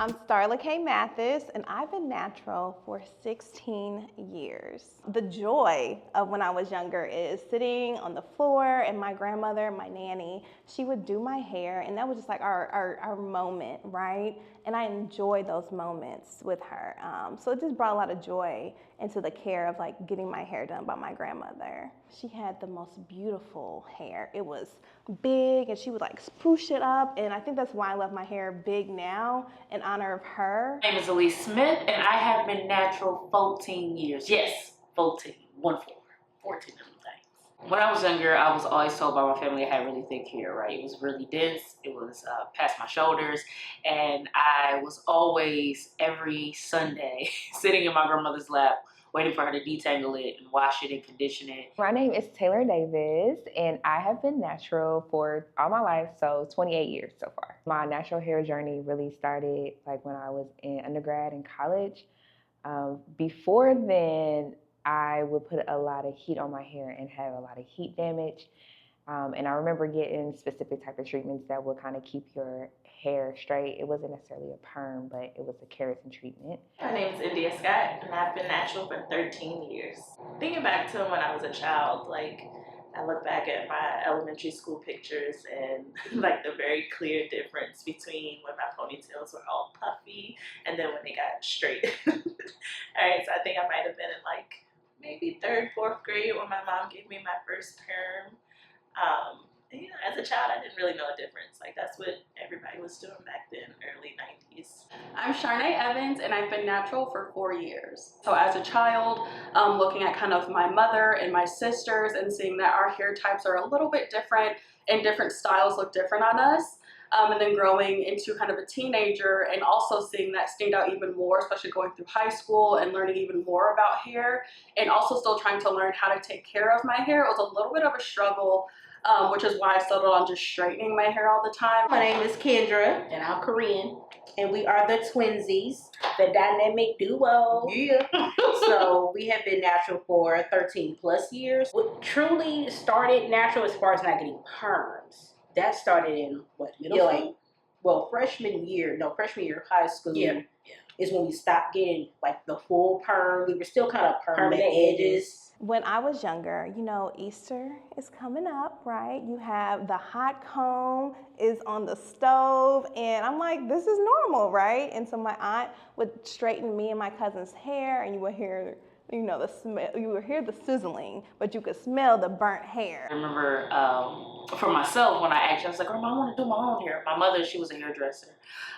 I'm Starla K. Mathis, and I've been natural for 16 years. The joy of when I was younger is sitting on the floor, and my grandmother, my nanny, she would do my hair, and that was just like our moment, right? And I enjoyed those moments with her. So it just brought a lot of joy into the care of like getting my hair done by my grandmother. She had the most beautiful hair. It was big, and she would like spruce it up, and I think that's why I love my hair big now in honor of her. My name is Elise Smith, and I have been natural 14 years. Yes, 14, 14 of them things. When I was younger, I was always told by my family I had really thick hair, right? It was really dense, it was past my shoulders, and I was always, every Sunday, sitting in my grandmother's lap, waiting for her to detangle it and wash it and condition it. My name is Taylor Davis, and I have been natural for all my life, so 28 years so far. My natural hair journey really started like when I was in undergrad and college. Before then, I would put a lot of heat on my hair and have a lot of heat damage. And I remember getting specific type of treatments that would kind of keep your hair straight. It wasn't necessarily a perm, but it was a keratin treatment. My name is India Scott, and I've been natural for 13 years. Thinking back to when I was a child, like I look back at my elementary school pictures and like the very clear difference between when my ponytails were all puffy and then when they got straight. All right, so I think I might have been in like maybe third, fourth grade when my mom gave me my first perm. And, you know, as a child, I didn't really know a difference. Like, that's what everybody was doing back then, early 90s. I'm Sharnae Evans, and I've been natural for 4 years. So as a child, looking at kind of my mother and my sisters and seeing that our hair types are a little bit different and different styles look different on us. And then growing into kind of a teenager and also seeing that stand out even more, especially going through high school and learning even more about hair, and also still trying to learn how to take care of my hair. It was a little bit of a struggle, which is why I settled on just straightening my hair all the time. My name is Kendra, and I'm Korean, and we are the twinsies, the dynamic duo. Yeah. So we have been natural for 13 plus years. What truly started natural as far as not getting perms, that started in what, middle school? Well, freshman year of high school is when we stopped getting like the full perm. We were still kind of perm the edges. When I was younger, you know, Easter is coming up, right? You have the hot comb is on the stove, and I'm like, this is normal, right? And so my aunt would straighten me and my cousin's hair, and you would hear, you know, the smell, you would hear the sizzling, but you could smell the burnt hair. I remember for myself, when I was like, Grandma, I want to do my own hair. My mother, she was a hairdresser.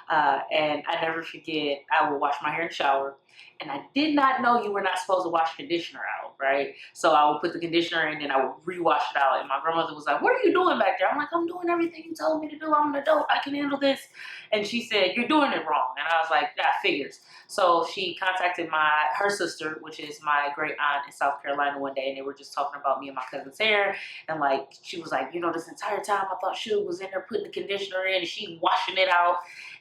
And I never forget, I would wash my hair in the shower. And I did not know you were not supposed to wash conditioner out, right? So I would put the conditioner in and I would rewash it out. And my grandmother was like, what are you doing back there? I'm like, I'm doing everything you told me to do. I'm an adult. I can handle this. And she said, you're doing it wrong. And I was like, yeah, figures. So she contacted her sister, which is my great aunt in South Carolina, one day. And they were just talking about me and my cousin's hair. And like, she was like, you know, this entire time I thought Shug was in there putting the conditioner in and she washing it out.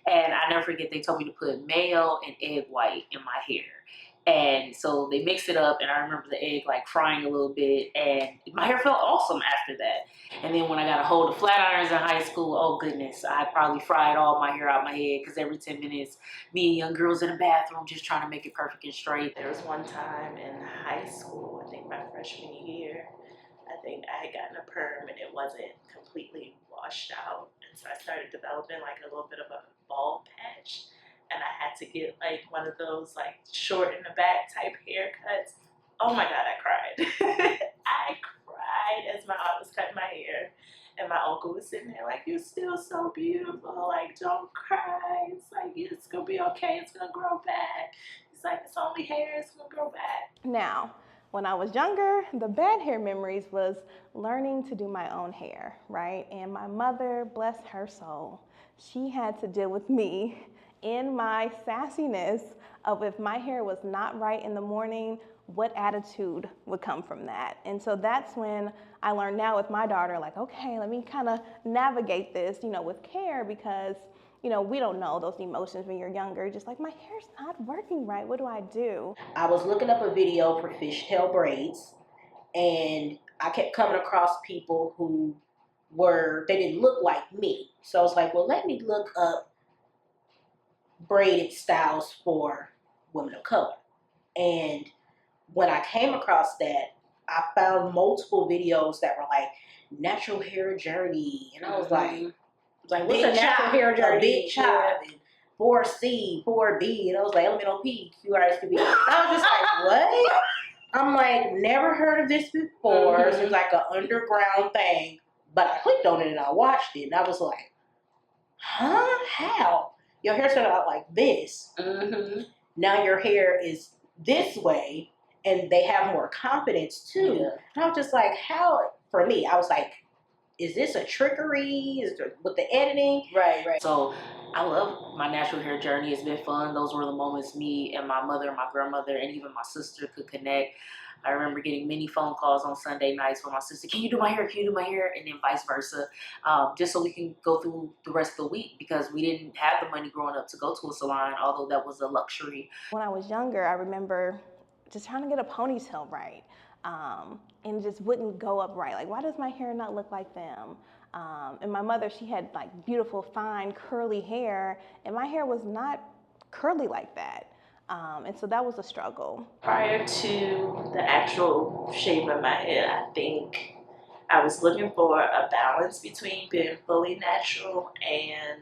And I never forget, they told me to put mayo and egg white in my hair. And so they mixed it up, and I remember the egg like frying a little bit, and my hair felt awesome after that. And then when I got a hold of flat irons in high school, oh goodness, I probably fried all my hair out my head, because every 10 minutes, me and young girls in the bathroom just trying to make it perfect and straight. There was one time in high school, I think my freshman year, I think I had gotten a perm and it wasn't completely washed out. And so I started developing like a little bit of a bald patch. And I had to get like one of those like short in the back type haircuts. Oh my God, I cried. I cried as my aunt was cutting my hair. And my uncle was sitting there like, you're still so beautiful. Like, don't cry. It's like, it's going to be okay. It's going to grow back. It's like, it's only hair. It's going to grow back. Now, when I was younger, the bad hair memories was learning to do my own hair, right? And my mother, bless her soul, she had to deal with me in my sassiness of if my hair was not right in the morning, what attitude would come from that. And so that's when I learned now with my daughter, like, okay, let me kind of navigate this, you know, with care, because you know, we don't know those emotions when you're younger. Just like, my hair's not working right. What do I do? I was looking up a video for fishtail braids, and I kept coming across people who they didn't look like me. So I was like, well, let me look up braided styles for women of color. And when I came across that, I found multiple videos that were like natural hair journey, and I was like, what's a natural hair journey? A big chop, and 4C, 4B, and I was like, elemental P, QRSQB. I was just like, what? I'm like, never heard of this before. Mm-hmm. It's like an underground thing, but I clicked on it and I watched it, and I was like, huh? How? Your hair started out like this. Mm-hmm. Now your hair is this way, and they have more confidence too. Yeah. And I was just like, how? For me, I was like, is this a trickery? Is there, with the editing? Right. So I love my natural hair journey. It's been fun. Those were the moments me and my mother, my grandmother, and even my sister could connect. I remember getting many phone calls on Sunday nights from my sister, can you do my hair? Can you do my hair? And then vice versa, just so we can go through the rest of the week, because we didn't have the money growing up to go to a salon, although that was a luxury. When I was younger, I remember just trying to get a ponytail right, and just wouldn't go up right. Like, why does my hair not look like them? And my mother, she had like beautiful, fine, curly hair, and my hair was not curly like that. And so that was a struggle. Prior to the actual shape of my hair, I think I was looking for a balance between being fully natural and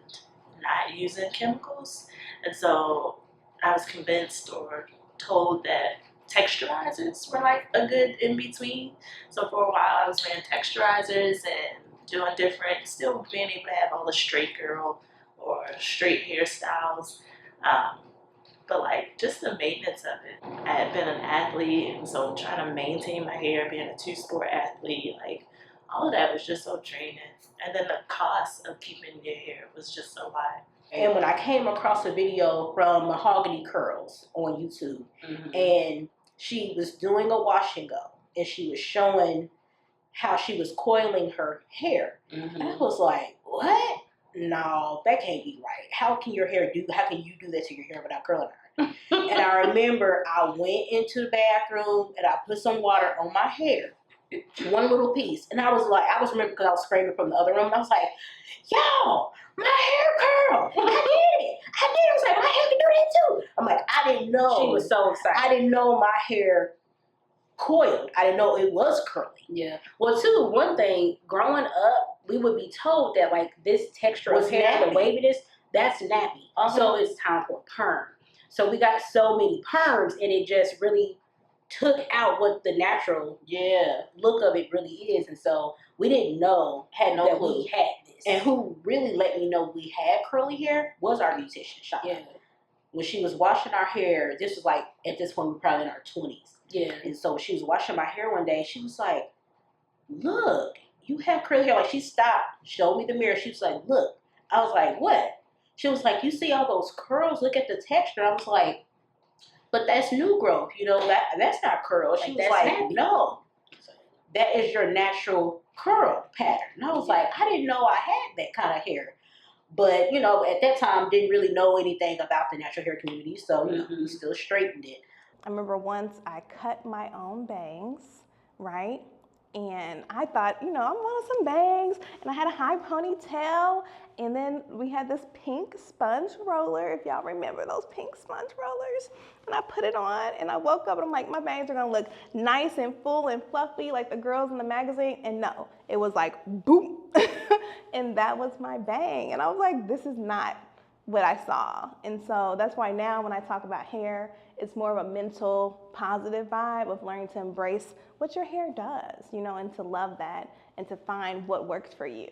not using chemicals. And so I was convinced or told that texturizers were like a good in between. So for a while I was wearing texturizers and doing different, still being able to have all the straight girl or straight hairstyles. But like just the maintenance of it. I had been an athlete, and so trying to maintain my hair, being a 2-sport athlete, like all of that was just so draining. And then the cost of keeping your hair was just so high. And when I came across a video from Mahogany Curls on YouTube, and she was doing a wash and go, and she was showing how she was coiling her hair. And I was like, what? No, that can't be right. How can you do that to your hair without curling it? And I remember I went into the bathroom and I put some water on my hair, one little piece. And I was remember because I was screaming from the other room, and I was like, yo, my hair curl. I did it. I was like, my hair can do that too. I'm like, I didn't know. She was so excited. I didn't know my hair coiled. I didn't know it was curly. Yeah. Well, too, one thing, growing up, we would be told that like this texture of hair, the waviness, that's nappy. So it's time for a perm. So we got so many perms, and it just really took out what the natural look of it really is. And so we didn't know that we had this. And who really let me know we had curly hair was our beautician, Shana. Yeah. When she was washing our hair, this was like, at this point, we were probably in our 20s. Yeah. And so she was washing my hair one day. She was like, look, you have curly hair. Like, she stopped, showed me the mirror. She was like, look. I was like, what? She was like, you see all those curls? Look at the texture. I was like, but that's new growth. You know, that's not curl. She was like, nappy. No, that is your natural curl pattern. And I was like, I didn't know I had that kind of hair. But, you know, at that time, didn't really know anything about the natural hair community. So, you know, we still straightened it. I remember once I cut my own bangs, right? And I thought, you know, I wanted some bangs, and I had a high ponytail, and then we had this pink sponge roller, if y'all remember those pink sponge rollers, and I put it on, and I woke up, and I'm like, my bangs are gonna look nice and full and fluffy like the girls in the magazine, and no, it was like, boom, and that was my bang, and I was like, this is not what I saw. And so that's why now when I talk about hair, it's more of a mental positive vibe of learning to embrace what your hair does, you know, and to love that and to find what works for you.